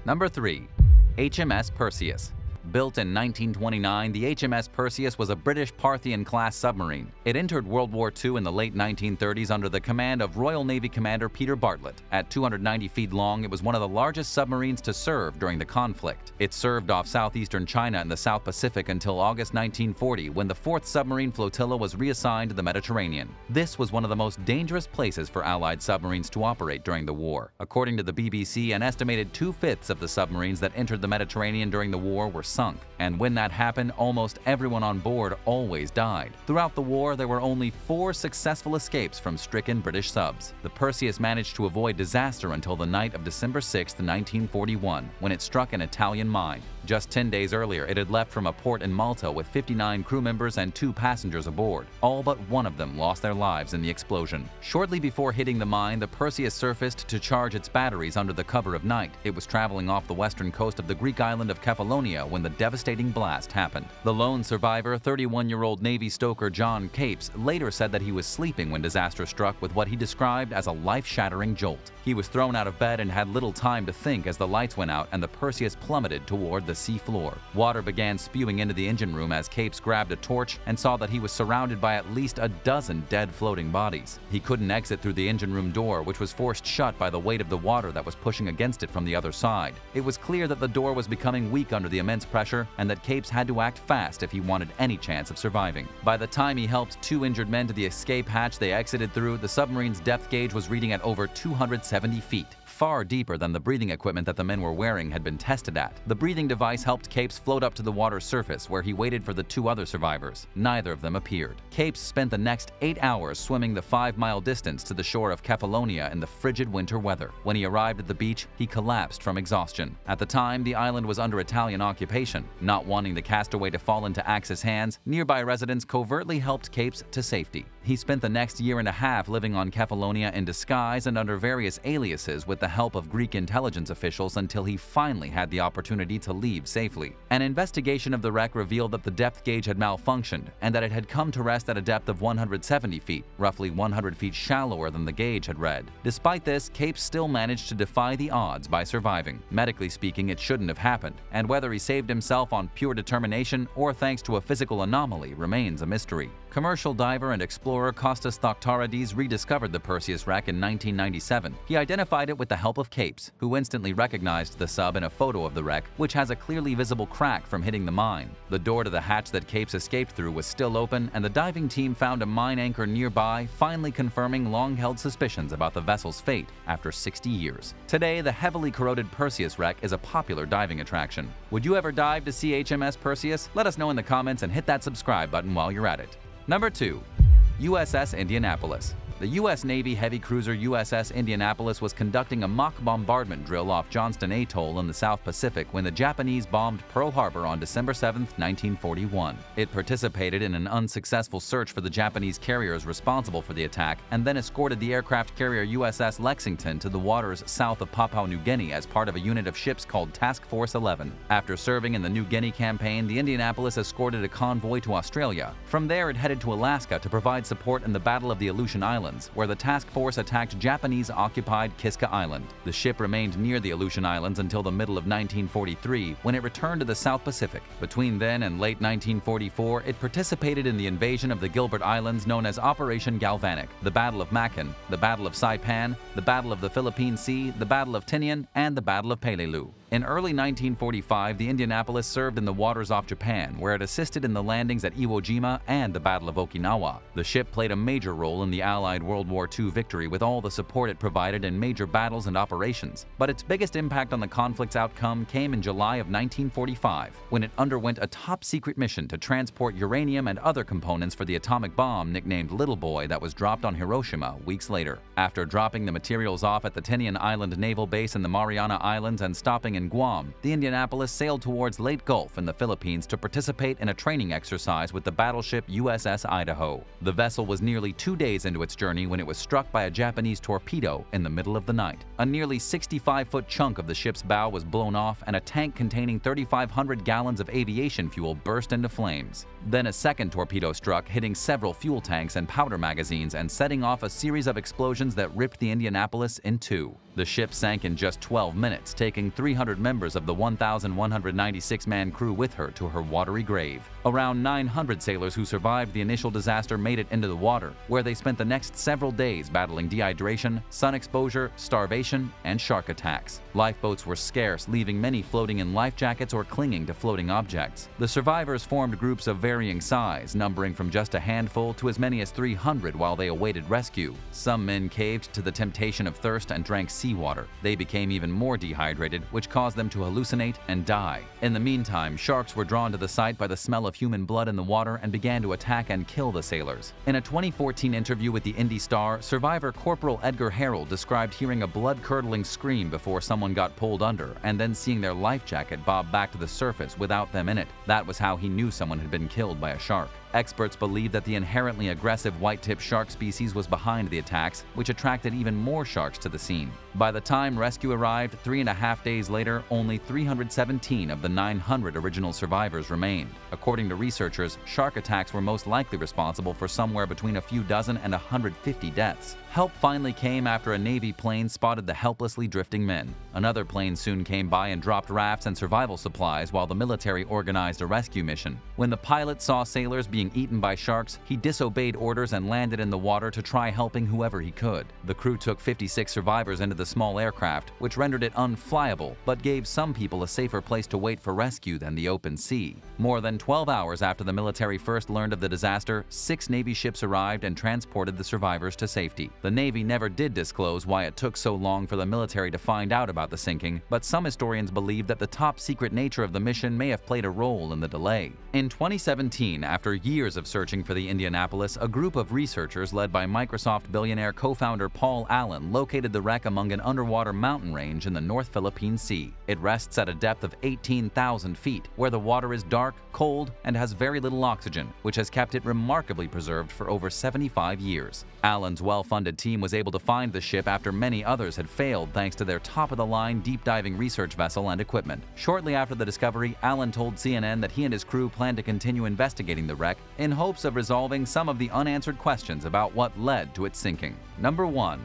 Number 3. HMS Perseus. Built in 1929, the HMS Perseus was a British Parthian-class submarine. It entered World War II in the late 1930s under the command of Royal Navy Commander Peter Bartlett. At 290 feet long, it was one of the largest submarines to serve during the conflict. It served off southeastern China and the South Pacific until August 1940, when the 4th Submarine Flotilla was reassigned to the Mediterranean. This was one of the most dangerous places for Allied submarines to operate during the war. According to the BBC, an estimated 2/5 of the submarines that entered the Mediterranean during the war were sunk, and when that happened, almost everyone on board always died. Throughout the war, there were only 4 successful escapes from stricken British subs. The Perseus managed to avoid disaster until the night of December 6, 1941, when it struck an Italian mine. Just 10 days earlier, it had left from a port in Malta with 59 crew members and 2 passengers aboard. All but one of them lost their lives in the explosion. Shortly before hitting the mine, the Perseus surfaced to charge its batteries under the cover of night. It was traveling off the western coast of the Greek island of Kefalonia when the devastating blast happened. The lone survivor, 31-year-old Navy stoker John Capes, later said that he was sleeping when disaster struck with what he described as a life-shattering jolt. He was thrown out of bed and had little time to think as the lights went out and the Perseus plummeted toward the sea floor. Water began spewing into the engine room as Capes grabbed a torch and saw that he was surrounded by at least a dozen dead floating bodies. He couldn't exit through the engine room door, which was forced shut by the weight of the water that was pushing against it from the other side. It was clear that the door was becoming weak under the immense pressure and that Capes had to act fast if he wanted any chance of surviving. By the time he helped 2 injured men to the escape hatch they exited through, the submarine's depth gauge was reading at over 270 feet. Far deeper than the breathing equipment that the men were wearing had been tested at. The breathing device helped Capes float up to the water's surface, where he waited for the 2 other survivors. Neither of them appeared. Capes spent the next 8 hours swimming the 5-mile distance to the shore of Kefalonia in the frigid winter weather. When he arrived at the beach, he collapsed from exhaustion. At the time, the island was under Italian occupation. Not wanting the castaway to fall into Axis hands, nearby residents covertly helped Capes to safety. He spent the next year and a half living on Kefalonia in disguise and under various aliases with the help of Greek intelligence officials until he finally had the opportunity to leave safely. An investigation of the wreck revealed that the depth gauge had malfunctioned and that it had come to rest at a depth of 170 feet, roughly 100 feet shallower than the gauge had read. Despite this, Capes still managed to defy the odds by surviving. Medically speaking, it shouldn't have happened, and whether he saved himself on pure determination or thanks to a physical anomaly remains a mystery. Commercial diver and explorer Kostas Thoctarides rediscovered the Perseus wreck in 1997. He identified it with the help of Capes, who instantly recognized the sub in a photo of the wreck, which has a clearly visible crack from hitting the mine. The door to the hatch that Capes escaped through was still open, and the diving team found a mine anchor nearby, finally confirming long-held suspicions about the vessel's fate after 60 years. Today, the heavily corroded Perseus wreck is a popular diving attraction. Would you ever dive to see HMS Perseus? Let us know in the comments and hit that subscribe button while you're at it. Number 2. USS Indianapolis. The U.S. Navy heavy cruiser USS Indianapolis was conducting a mock bombardment drill off Johnston Atoll in the South Pacific when the Japanese bombed Pearl Harbor on December 7, 1941. It participated in an unsuccessful search for the Japanese carriers responsible for the attack and then escorted the aircraft carrier USS Lexington to the waters south of Papua New Guinea as part of a unit of ships called Task Force 11. After serving in the New Guinea campaign, the Indianapolis escorted a convoy to Australia. From there, it headed to Alaska to provide support in the Battle of the Aleutian Islands, where the task force attacked Japanese-occupied Kiska Island. The ship remained near the Aleutian Islands until the middle of 1943, when it returned to the South Pacific. Between then and late 1944, it participated in the invasion of the Gilbert Islands known as Operation Galvanic, the Battle of Macon, the Battle of Saipan, the Battle of the Philippine Sea, the Battle of Tinian, and the Battle of Peleliu. In early 1945, the Indianapolis served in the waters off Japan, where it assisted in the landings at Iwo Jima and the Battle of Okinawa. The ship played a major role in the Allied World War II victory with all the support it provided in major battles and operations. But its biggest impact on the conflict's outcome came in July of 1945, when it underwent a top-secret mission to transport uranium and other components for the atomic bomb nicknamed Little Boy that was dropped on Hiroshima weeks later. After dropping the materials off at the Tinian Island Naval Base in the Mariana Islands and stopping in Guam, the Indianapolis sailed towards Leyte Gulf in the Philippines to participate in a training exercise with the battleship USS Idaho. The vessel was nearly 2 days into its journey when it was struck by a Japanese torpedo in the middle of the night. A nearly 65-foot chunk of the ship's bow was blown off, and a tank containing 3,500 gallons of aviation fuel burst into flames. Then a second torpedo struck, hitting several fuel tanks and powder magazines and setting off a series of explosions that ripped the Indianapolis in two. The ship sank in just 12 minutes, taking 300 members of the 1,196-man crew with her to her watery grave. Around 900 sailors who survived the initial disaster made it into the water, where they spent the next several days battling dehydration, sun exposure, starvation, and shark attacks. Lifeboats were scarce, leaving many floating in life jackets or clinging to floating objects. The survivors formed groups of varying size, numbering from just a handful to as many as 300 while they awaited rescue. Some men caved to the temptation of thirst and drank seawater. They became even more dehydrated, which caused them to hallucinate and die. In the meantime, sharks were drawn to the site by the smell of human blood in the water and began to attack and kill the sailors. In a 2014 interview with the Indy Star, survivor Corporal Edgar Harold described hearing a blood-curdling scream before someone got pulled under and then seeing their life jacket bob back to the surface without them in it. That was how he knew someone had been killed by a shark. Experts believe that the inherently aggressive white-tip shark species was behind the attacks, which attracted even more sharks to the scene. By the time rescue arrived 3.5 days later, only 317 of the 900 original survivors remained. According to researchers, shark attacks were most likely responsible for somewhere between a few dozen and 150 deaths. Help finally came after a Navy plane spotted the helplessly drifting men. Another plane soon came by and dropped rafts and survival supplies while the military organized a rescue mission. When the pilot saw sailors being eaten by sharks, he disobeyed orders and landed in the water to try helping whoever he could. The crew took 56 survivors into the small aircraft, which rendered it unflyable, but gave some people a safer place to wait for rescue than the open sea. More than 12 hours after the military first learned of the disaster, 6 Navy ships arrived and transported the survivors to safety. The Navy never did disclose why it took so long for the military to find out about the sinking, but some historians believe that the top-secret nature of the mission may have played a role in the delay. In 2017, after years of searching for the Indianapolis, a group of researchers led by Microsoft billionaire co-founder Paul Allen located the wreck among an underwater mountain range in the North Philippine Sea. It rests at a depth of 18,000 feet, where the water is dark, cold, and has very little oxygen, which has kept it remarkably preserved for over 75 years. Allen's well-funded team was able to find the ship after many others had failed thanks to their top-of-the-line deep-diving research vessel and equipment. Shortly after the discovery, Allen told CNN that he and his crew plan to continue investigating the wreck in hopes of resolving some of the unanswered questions about what led to its sinking. Number 1.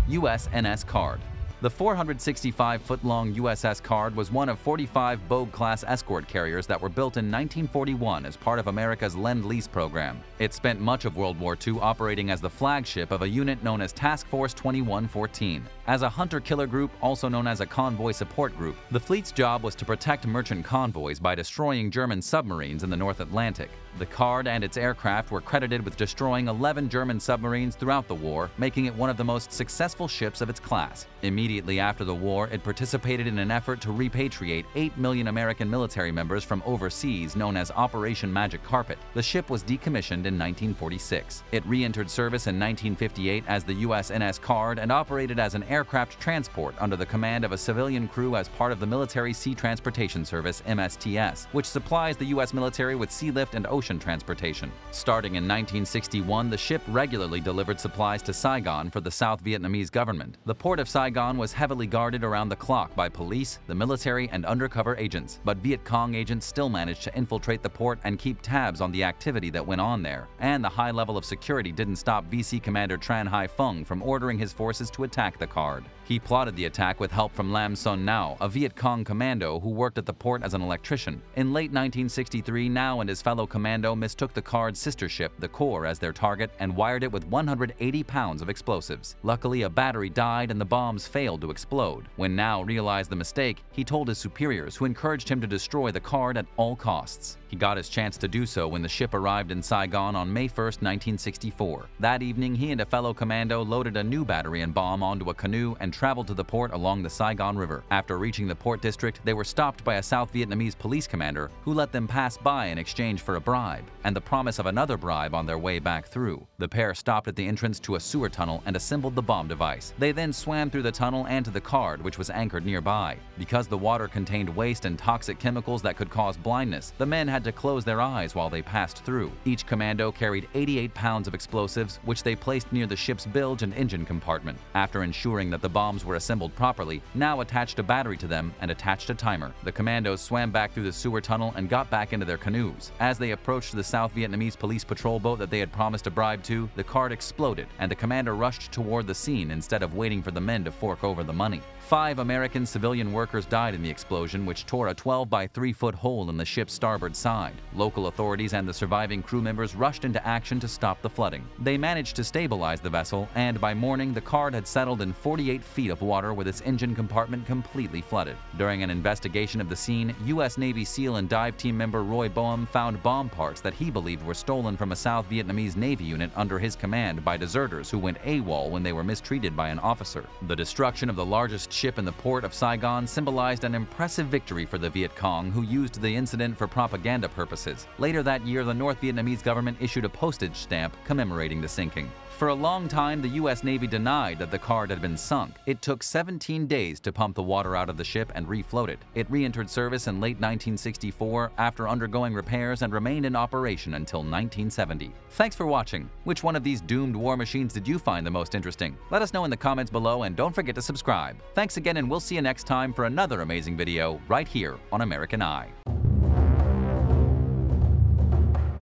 USNS Card. The 465-foot-long USS Card was one of 45 Bogue-class escort carriers that were built in 1941 as part of America's Lend-Lease program. It spent much of World War II operating as the flagship of a unit known as Task Force 2114. As a hunter-killer group, also known as a convoy support group, the fleet's job was to protect merchant convoys by destroying German submarines in the North Atlantic. The Card and its aircraft were credited with destroying 11 German submarines throughout the war, making it one of the most successful ships of its class. Immediately after the war, it participated in an effort to repatriate 8 million American military members from overseas known as Operation Magic Carpet. The ship was decommissioned in 1946. It re-entered service in 1958 as the USNS Card and operated as an aircraft transport under the command of a civilian crew as part of the Military Sea Transportation Service (MSTS), which supplies the U.S. military with sea lift and ocean transportation. Starting in 1961, the ship regularly delivered supplies to Saigon for the South Vietnamese government. The port of Saigon was heavily guarded around the clock by police, the military, and undercover agents, but Viet Cong agents still managed to infiltrate the port and keep tabs on the activity that went on there. And the high level of security didn't stop VC Commander Tran Hai Fung from ordering his forces to attack the Card. He plotted the attack with help from Lam Son Nao, a Viet Cong commando who worked at the port as an electrician. In late 1963, Nao and his fellow commando mistook the Card's sister ship, the Core, as their target and wired it with 180 pounds of explosives. Luckily, a battery died and the bombs failed to explode. When Nao realized the mistake, he told his superiors, who encouraged him to destroy the Card at all costs. He got his chance to do so when the ship arrived in Saigon on May 1, 1964. That evening, he and a fellow commando loaded a new battery and bomb onto a canoe and traveled to the port along the Saigon River. After reaching the port district, they were stopped by a South Vietnamese police commander who let them pass by in exchange for a bribe, and the promise of another bribe on their way back through. The pair stopped at the entrance to a sewer tunnel and assembled the bomb device. They then swam through the tunnel and to the Card, which was anchored nearby. Because the water contained waste and toxic chemicals that could cause blindness, the men had to close their eyes while they passed through. Each commando carried 88 pounds of explosives, which they placed near the ship's bilge and engine compartment. After ensuring that the bombs were assembled properly, Nao attached a battery to them and attached a timer. The commandos swam back through the sewer tunnel and got back into their canoes. As they approached the South Vietnamese police patrol boat that they had promised a bribe to, the Card exploded, and the commander rushed toward the scene instead of waiting for the men to fork over the money. 5 American civilian workers died in the explosion, which tore a 12 by 3-foot hole in the ship's starboard side. Local authorities and the surviving crew members rushed into action to stop the flooding. They managed to stabilize the vessel, and by morning the Card had settled in 48 feet of water with its engine compartment completely flooded. During an investigation of the scene, U.S. Navy SEAL and dive team member Roy Boehm found bomb parts that he believed were stolen from a South Vietnamese Navy unit under his command by deserters who went AWOL when they were mistreated by an officer. The destruction of the largest ship in the port of Saigon symbolized an impressive victory for the Viet Cong, who used the incident for propaganda purposes. Later that year, the North Vietnamese government issued a postage stamp commemorating the sinking. For a long time, the U.S. Navy denied that the Card had been sunk. It took 17 days to pump the water out of the ship and refloat it. It re-entered service in late 1964 after undergoing repairs and remained in operation until 1970. Thanks for watching. Which one of these doomed war machines did you find the most interesting? Let us know in the comments below, and don't forget to subscribe. Thanks again, and we'll see you next time for another amazing video right here on American Eye.